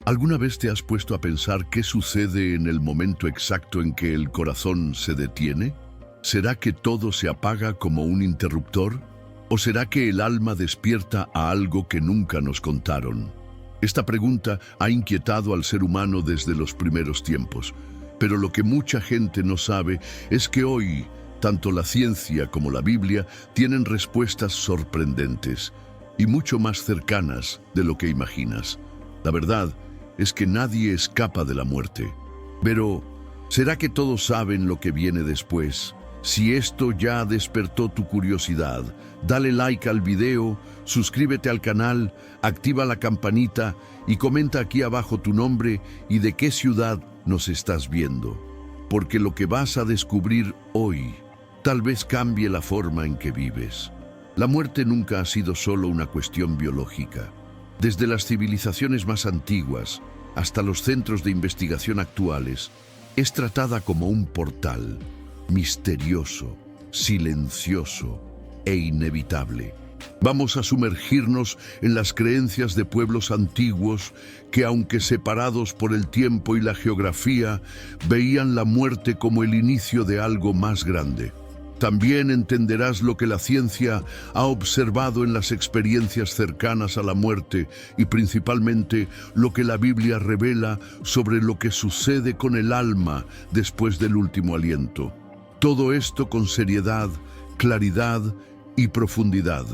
¿Alguna vez te has puesto a pensar qué sucede en el momento exacto en que el corazón se detiene? ¿Será que todo se apaga como un interruptor? ¿O será que el alma despierta a algo que nunca nos contaron? Esta pregunta ha inquietado al ser humano desde los primeros tiempos, pero lo que mucha gente no sabe es que hoy, tanto la ciencia como la Biblia tienen respuestas sorprendentes y mucho más cercanas de lo que imaginas. La verdad es que nadie escapa de la muerte. Pero, ¿será que todos saben lo que viene después? Si esto ya despertó tu curiosidad, dale like al video, suscríbete al canal, activa la campanita y comenta aquí abajo tu nombre y de qué ciudad nos estás viendo. Porque lo que vas a descubrir hoy tal vez cambie la forma en que vives. La muerte nunca ha sido solo una cuestión biológica. Desde las civilizaciones más antiguas hasta los centros de investigación actuales, es tratada como un portal misterioso, silencioso e inevitable. Vamos a sumergirnos en las creencias de pueblos antiguos que, aunque separados por el tiempo y la geografía, veían la muerte como el inicio de algo más grande. También entenderás lo que la ciencia ha observado en las experiencias cercanas a la muerte y principalmente lo que la Biblia revela sobre lo que sucede con el alma después del último aliento. Todo esto con seriedad, claridad y profundidad,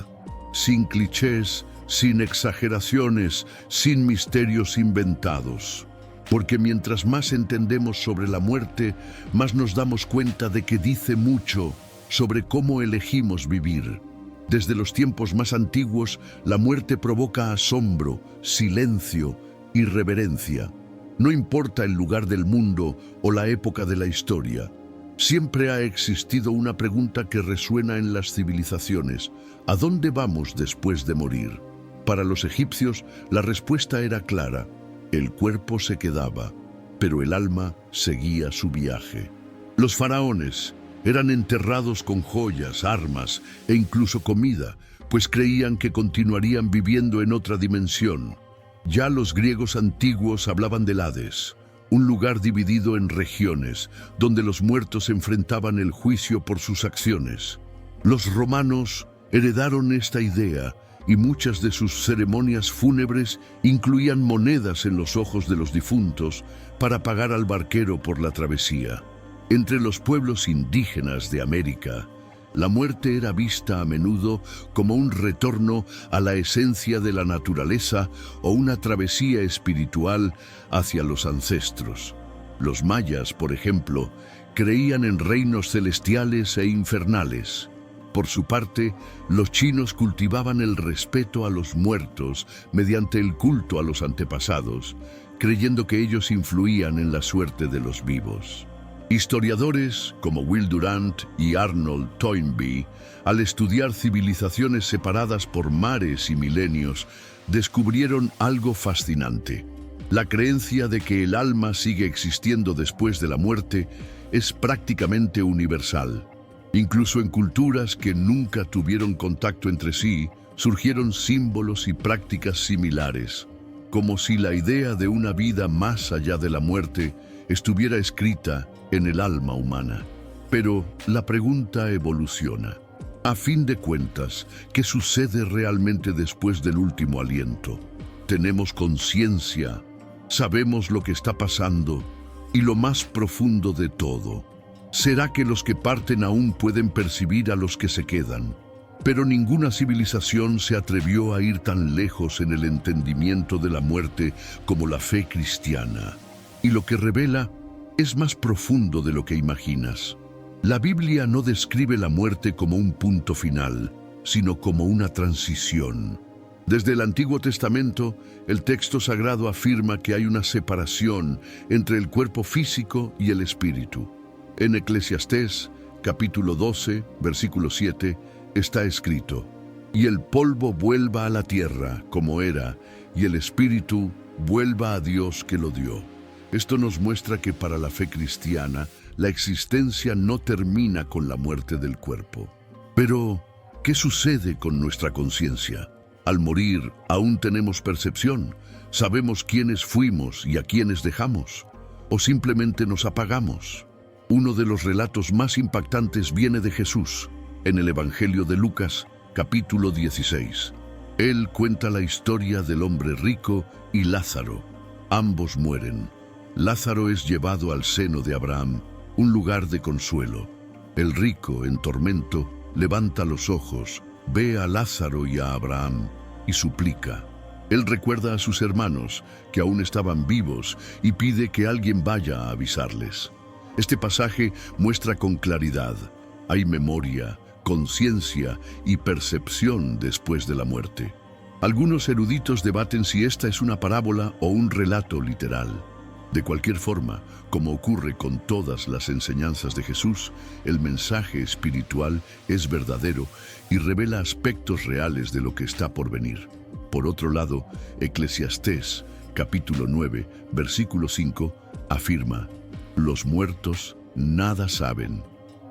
sin clichés, sin exageraciones, sin misterios inventados. Porque mientras más entendemos sobre la muerte, más nos damos cuenta de que dice mucho sobre cómo elegimos vivir. Desde los tiempos más antiguos, la muerte provoca asombro, silencio y reverencia. No importa el lugar del mundo o la época de la historia. Siempre ha existido una pregunta que resuena en las civilizaciones: ¿a dónde vamos después de morir? Para los egipcios, la respuesta era clara: el cuerpo se quedaba, pero el alma seguía su viaje. Los faraones eran enterrados con joyas, armas e incluso comida, pues creían que continuarían viviendo en otra dimensión. Ya los griegos antiguos hablaban del Hades, un lugar dividido en regiones, donde los muertos enfrentaban el juicio por sus acciones. Los romanos heredaron esta idea y muchas de sus ceremonias fúnebres incluían monedas en los ojos de los difuntos para pagar al barquero por la travesía. Entre los pueblos indígenas de América, la muerte era vista a menudo como un retorno a la esencia de la naturaleza o una travesía espiritual hacia los ancestros. Los mayas, por ejemplo, creían en reinos celestiales e infernales. Por su parte, los chinos cultivaban el respeto a los muertos mediante el culto a los antepasados, creyendo que ellos influían en la suerte de los vivos. Historiadores como Will Durant y Arnold Toynbee, al estudiar civilizaciones separadas por mares y milenios, descubrieron algo fascinante. La creencia de que el alma sigue existiendo después de la muerte es prácticamente universal. Incluso en culturas que nunca tuvieron contacto entre sí, surgieron símbolos y prácticas similares, como si la idea de una vida más allá de la muerte estuviera escrita en el alma humana. Pero la pregunta evoluciona. A fin de cuentas, ¿qué sucede realmente después del último aliento? ¿Tenemos conciencia? ¿Sabemos lo que está pasando? Y lo más profundo de todo, ¿será que los que parten aún pueden percibir a los que se quedan? Pero ninguna civilización se atrevió a ir tan lejos en el entendimiento de la muerte como la fe cristiana. Y lo que revela es más profundo de lo que imaginas. La Biblia no describe la muerte como un punto final, sino como una transición. Desde el Antiguo Testamento, el texto sagrado afirma que hay una separación entre el cuerpo físico y el espíritu. En Eclesiastés, capítulo 12, versículo 7, está escrito: «Y el polvo vuelva a la tierra como era, y el espíritu vuelva a Dios que lo dio». Esto nos muestra que para la fe cristiana, la existencia no termina con la muerte del cuerpo. Pero, ¿qué sucede con nuestra conciencia? Al morir, aún tenemos percepción, sabemos quiénes fuimos y a quiénes dejamos, o simplemente nos apagamos. Uno de los relatos más impactantes viene de Jesús, en el Evangelio de Lucas, capítulo 16. Él cuenta la historia del hombre rico y Lázaro. Ambos mueren. Lázaro es llevado al seno de Abraham, un lugar de consuelo. El rico, en tormento, levanta los ojos, ve a Lázaro y a Abraham y suplica. Él recuerda a sus hermanos, que aún estaban vivos, y pide que alguien vaya a avisarles. Este pasaje muestra con claridad: hay memoria, conciencia y percepción después de la muerte. Algunos eruditos debaten si esta es una parábola o un relato literal. De cualquier forma, como ocurre con todas las enseñanzas de Jesús, el mensaje espiritual es verdadero y revela aspectos reales de lo que está por venir. Por otro lado, Eclesiastés, capítulo 9, versículo 5, afirma: los muertos nada saben.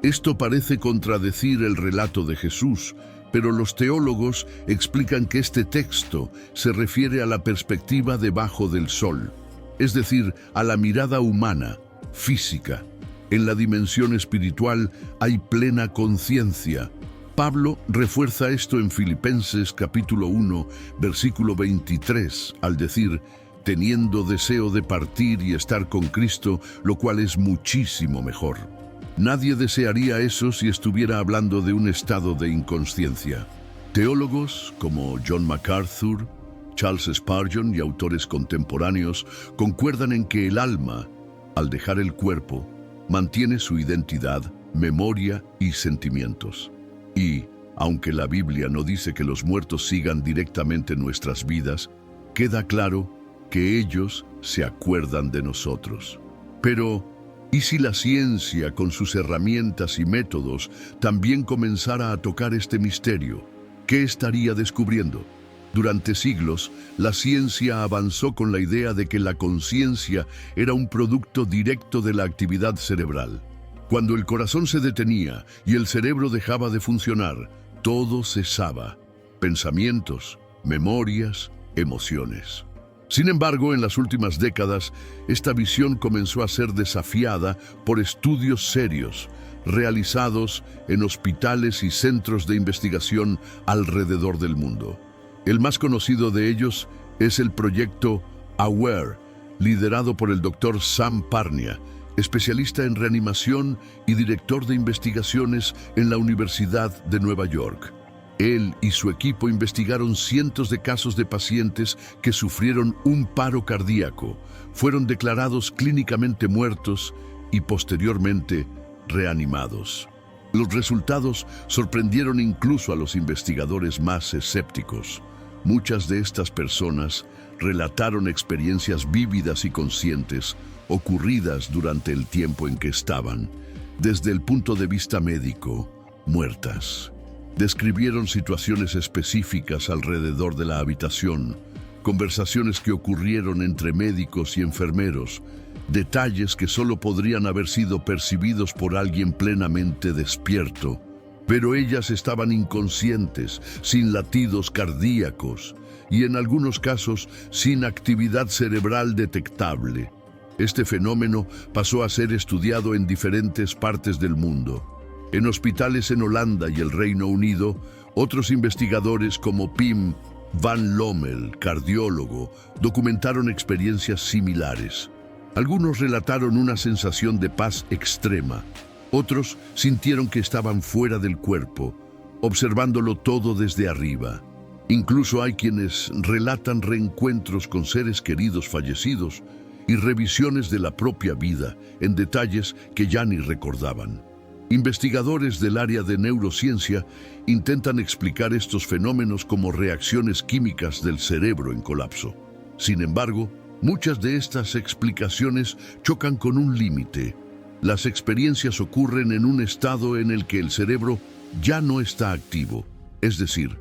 Esto parece contradecir el relato de Jesús, pero los teólogos explican que este texto se refiere a la perspectiva debajo del sol, es decir, a la mirada humana, física. En la dimensión espiritual hay plena conciencia. Pablo refuerza esto en Filipenses capítulo 1, versículo 23, al decir: teniendo deseo de partir y estar con Cristo, lo cual es muchísimo mejor. Nadie desearía eso si estuviera hablando de un estado de inconsciencia. Teólogos como John MacArthur, Charles Spurgeon y autores contemporáneos concuerdan en que el alma, al dejar el cuerpo, mantiene su identidad, memoria y sentimientos. Y, aunque la Biblia no dice que los muertos sigan directamente nuestras vidas, queda claro que ellos se acuerdan de nosotros. Pero, ¿y si la ciencia, con sus herramientas y métodos, también comenzara a tocar este misterio? ¿Qué estaría descubriendo? Durante siglos, la ciencia avanzó con la idea de que la conciencia era un producto directo de la actividad cerebral. Cuando el corazón se detenía y el cerebro dejaba de funcionar, todo cesaba: pensamientos, memorias, emociones. Sin embargo, en las últimas décadas, esta visión comenzó a ser desafiada por estudios serios, realizados en hospitales y centros de investigación alrededor del mundo. El más conocido de ellos es el proyecto AWARE, liderado por el Dr. Sam Parnia, especialista en reanimación y director de investigaciones en la Universidad de Nueva York. Él y su equipo investigaron cientos de casos de pacientes que sufrieron un paro cardíaco, fueron declarados clínicamente muertos y posteriormente reanimados. Los resultados sorprendieron incluso a los investigadores más escépticos. Muchas de estas personas relataron experiencias vívidas y conscientes ocurridas durante el tiempo en que estaban, desde el punto de vista médico, muertas. Describieron situaciones específicas alrededor de la habitación, conversaciones que ocurrieron entre médicos y enfermeros, detalles que solo podrían haber sido percibidos por alguien plenamente despierto, pero ellas estaban inconscientes, sin latidos cardíacos y en algunos casos sin actividad cerebral detectable. Este fenómeno pasó a ser estudiado en diferentes partes del mundo. En hospitales en Holanda y el Reino Unido, otros investigadores como Pim van Lommel, cardiólogo, documentaron experiencias similares. Algunos relataron una sensación de paz extrema. Otros sintieron que estaban fuera del cuerpo, observándolo todo desde arriba. Incluso hay quienes relatan reencuentros con seres queridos fallecidos y revisiones de la propia vida en detalles que ya ni recordaban. Investigadores del área de neurociencia intentan explicar estos fenómenos como reacciones químicas del cerebro en colapso. Sin embargo, muchas de estas explicaciones chocan con un límite. Las experiencias ocurren en un estado en el que el cerebro ya no está activo, es decir,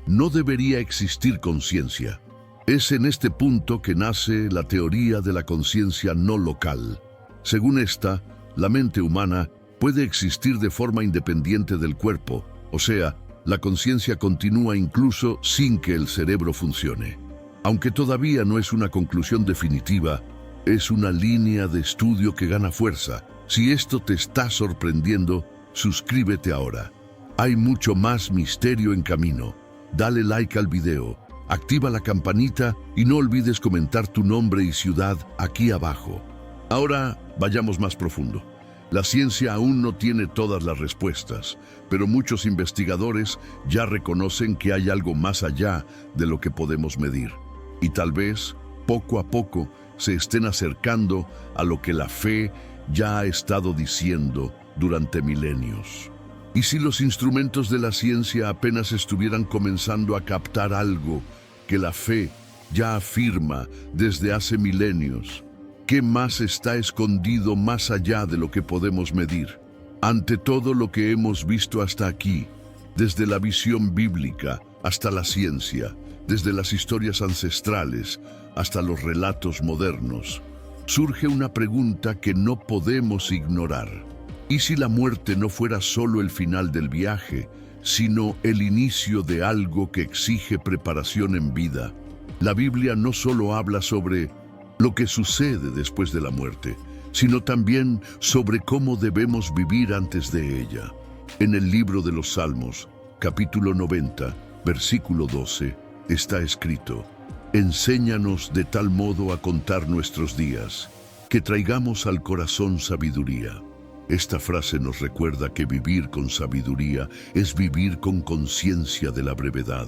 no debería existir conciencia. Es en este punto que nace la teoría de la conciencia no local. Según esta, la mente humana puede existir de forma independiente del cuerpo, o sea, La conciencia continúa incluso sin que el cerebro funcione. Aunque todavía no es una conclusión definitiva, es una línea de estudio que gana fuerza. Si esto te está sorprendiendo, suscríbete ahora. Hay mucho más misterio en camino. Dale like al video, activa la campanita y no olvides comentar tu nombre y ciudad aquí abajo. Ahora vayamos más profundo. La ciencia aún no tiene todas las respuestas, pero muchos investigadores ya reconocen que hay algo más allá de lo que podemos medir. Y tal vez, poco a poco, se estén acercando a lo que la fe ya ha estado diciendo durante milenios. ¿Y si los instrumentos de la ciencia apenas estuvieran comenzando a captar algo que la fe ya afirma desde hace milenios? ¿Qué más está escondido más allá de lo que podemos medir? Ante todo lo que hemos visto hasta aquí, desde la visión bíblica hasta la ciencia, desde las historias ancestrales hasta los relatos modernos, surge una pregunta que no podemos ignorar. ¿Y si la muerte no fuera solo el final del viaje, sino el inicio de algo que exige preparación en vida? La Biblia no solo habla sobre lo que sucede después de la muerte, sino también sobre cómo debemos vivir antes de ella. En el libro de los Salmos, capítulo 90, versículo 12, está escrito: enséñanos de tal modo a contar nuestros días, que traigamos al corazón sabiduría. Esta frase nos recuerda que vivir con sabiduría es vivir con conciencia de la brevedad.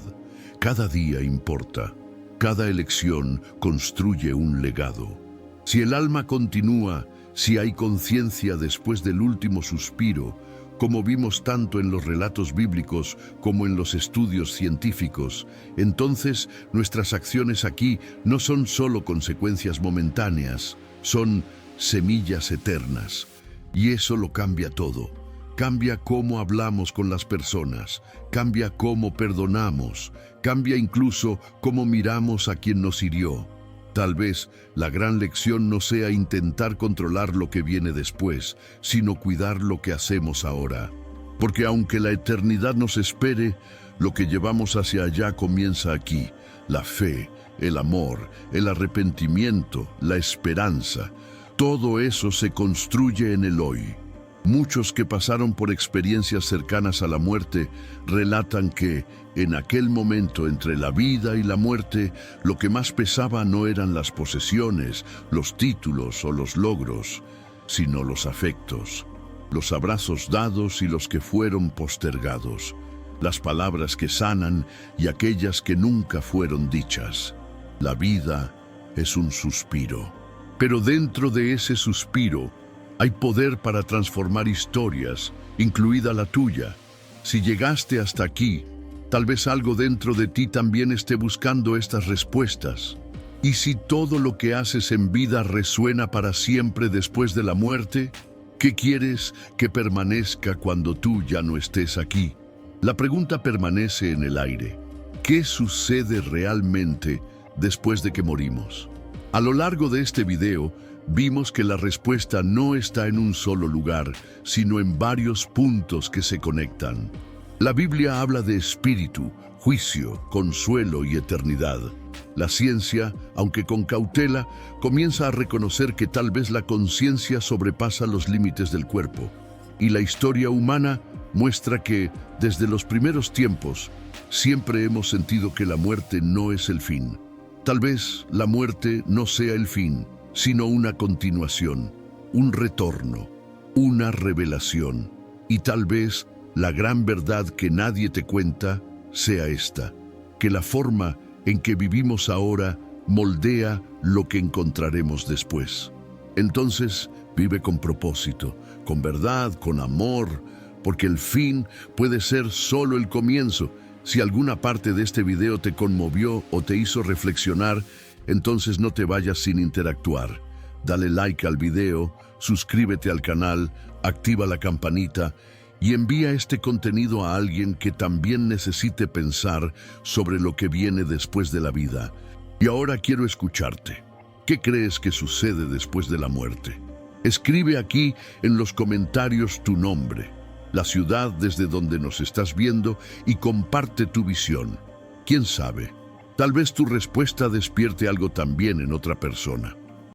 Cada día importa. Cada elección construye un legado. Si el alma continúa, si hay conciencia después del último suspiro, como vimos tanto en los relatos bíblicos como en los estudios científicos, entonces nuestras acciones aquí no son solo consecuencias momentáneas, son semillas eternas. Y eso lo cambia todo. Cambia cómo hablamos con las personas, cambia cómo perdonamos, cambia incluso cómo miramos a quien nos hirió. Tal vez la gran lección no sea intentar controlar lo que viene después, sino cuidar lo que hacemos ahora. Porque aunque la eternidad nos espere, lo que llevamos hacia allá comienza aquí. La fe, el amor, el arrepentimiento, la esperanza, todo eso se construye en el hoy. Muchos que pasaron por experiencias cercanas a la muerte relatan que, en aquel momento entre la vida y la muerte, lo que más pesaba no eran las posesiones, los títulos o los logros, sino los afectos, los abrazos dados y los que fueron postergados, las palabras que sanan y aquellas que nunca fueron dichas. La vida es un suspiro, pero dentro de ese suspiro, hay poder para transformar historias, incluida la tuya. Si llegaste hasta aquí, tal vez algo dentro de ti también esté buscando estas respuestas. ¿Y si todo lo que haces en vida resuena para siempre después de la muerte? ¿Qué quieres que permanezca cuando tú ya no estés aquí? La pregunta permanece en el aire. ¿Qué sucede realmente después de que morimos? A lo largo de este video, vimos que la respuesta no está en un solo lugar, sino en varios puntos que se conectan. La Biblia habla de espíritu, juicio, consuelo y eternidad. La ciencia, aunque con cautela, comienza a reconocer que tal vez la conciencia sobrepasa los límites del cuerpo. Y la historia humana muestra que, desde los primeros tiempos, siempre hemos sentido que la muerte no es el fin. Tal vez la muerte no sea el fin, sino una continuación, un retorno, una revelación. Y tal vez la gran verdad que nadie te cuenta sea esta, que la forma en que vivimos ahora moldea lo que encontraremos después. Entonces, vive con propósito, con verdad, con amor, porque el fin puede ser solo el comienzo. Si alguna parte de este video te conmovió o te hizo reflexionar, entonces no te vayas sin interactuar. Dale like al video, suscríbete al canal, activa la campanita y envía este contenido a alguien que también necesite pensar sobre lo que viene después de la vida. Y ahora quiero escucharte. ¿Qué crees que sucede después de la muerte? Escribe aquí en los comentarios tu nombre. la ciudad desde donde nos estás viendo y comparte tu visión. ¿Quién sabe? Tal vez tu respuesta despierte algo también en otra persona.